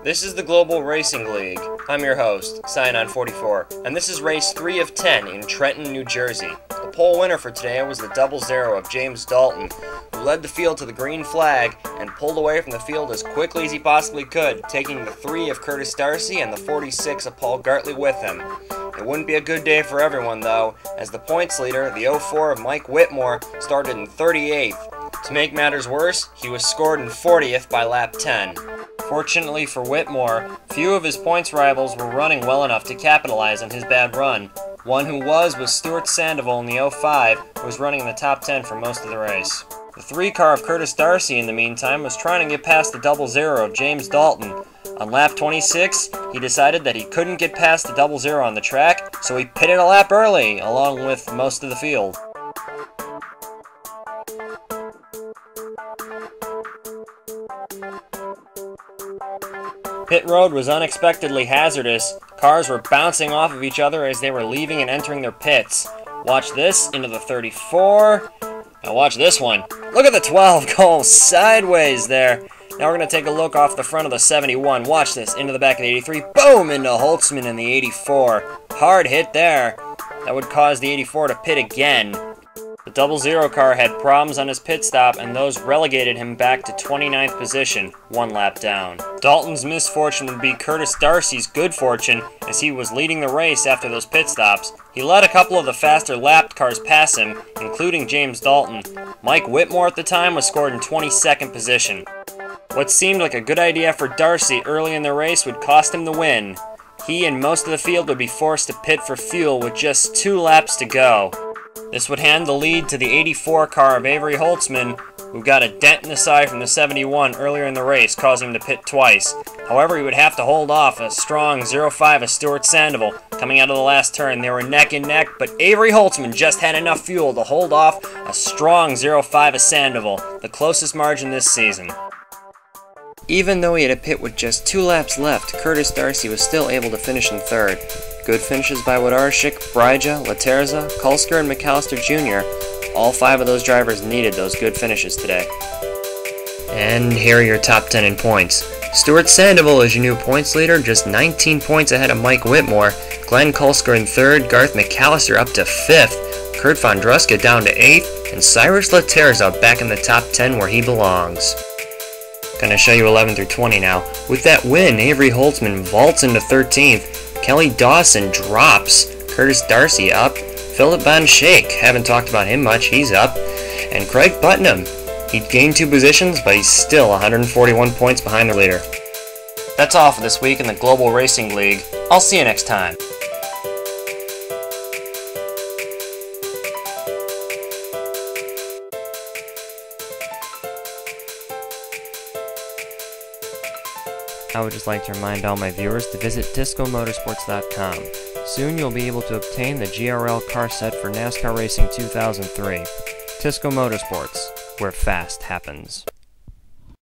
This is the Global Racing League. I'm your host, Cynon 44, and this is race 3 of 10 in Trenton, New Jersey. The pole winner for today was the double zero of James Dalton, who led the field to the green flag and pulled away from the field as quickly as he possibly could, taking the 3 of Curtis Darcy and the 46 of Paul Gartley with him. It wouldn't be a good day for everyone, though, as the points leader, the 04 of Mike Whitmore, started in 38th. To make matters worse, he was scored in 40th by lap 10. Fortunately for Whitmore, few of his points rivals were running well enough to capitalize on his bad run. One who was Stuart Sandoval in the 05, who was running in the top 10 for most of the race. The 3 car of Curtis Darcy, in the meantime, was trying to get past the double zero of James Dalton. On lap 26, he decided that he couldn't get past the double zero on the track, so he pitted a lap early, along with most of the field. Pit road was unexpectedly hazardous. Cars were bouncing off of each other as they were leaving and entering their pits. Watch this, into the 34. Now watch this one. Look at the 12 go sideways there. Now we're going to take a look off the front of the 71. Watch this, into the back of the 83. Boom! Into Holtzman in the 84. Hard hit there. That would cause the 84 to pit again. The double zero car had problems on his pit stop, and those relegated him back to 29th position, 1 lap down. Dalton's misfortune would be Curtis Darcy's good fortune, as he was leading the race after those pit stops. He let a couple of the faster lapped cars pass him, including James Dalton. Mike Whitmore at the time was scored in 22nd position. What seemed like a good idea for Darcy early in the race would cost him the win. He and most of the field would be forced to pit for fuel with just 2 laps to go. This would hand the lead to the 84 car of Avery Holtzman, who got a dent in the side from the 71 earlier in the race, causing him to pit twice. However, he would have to hold off a strong 05 of Stuart Sandoval coming out of the last turn. They were neck and neck, but Avery Holtzman just had enough fuel to hold off a strong 05 of Sandoval, the closest margin this season. Even though he had a pit with just 2 laps left, Curtis Darcy was still able to finish in 3rd. Good finishes by Wodarczyk, Bryja, Laterza, Kulsker, and McAllister Jr. All 5 of those drivers needed those good finishes today. And here are your top 10 in points. Stuart Sandoval is your new points leader, just 19 points ahead of Mike Whitmore. Glenn Kulsker in 3rd, Garth McAllister up to 5th, Kurt Vondruska down to 8th, and Cyrus Laterza back in the top 10 where he belongs. Gonna show you 11 through 20 now. With that win, Avery Holtzman vaults into 13th, Kelly Dawson drops, Curtis Darcy up, Philip Van Schaik, haven't talked about him much, he's up, and Craig Putnam. He'd gained 2 positions, but he's still 141 points behind the leader. That's all for this week in the Global Racing League. I'll see you next time. I would just like to remind all my viewers to visit DiscoMotorsports.com. Soon you'll be able to obtain the GRL car set for NASCAR Racing 2003. Tisco Motorsports, where fast happens.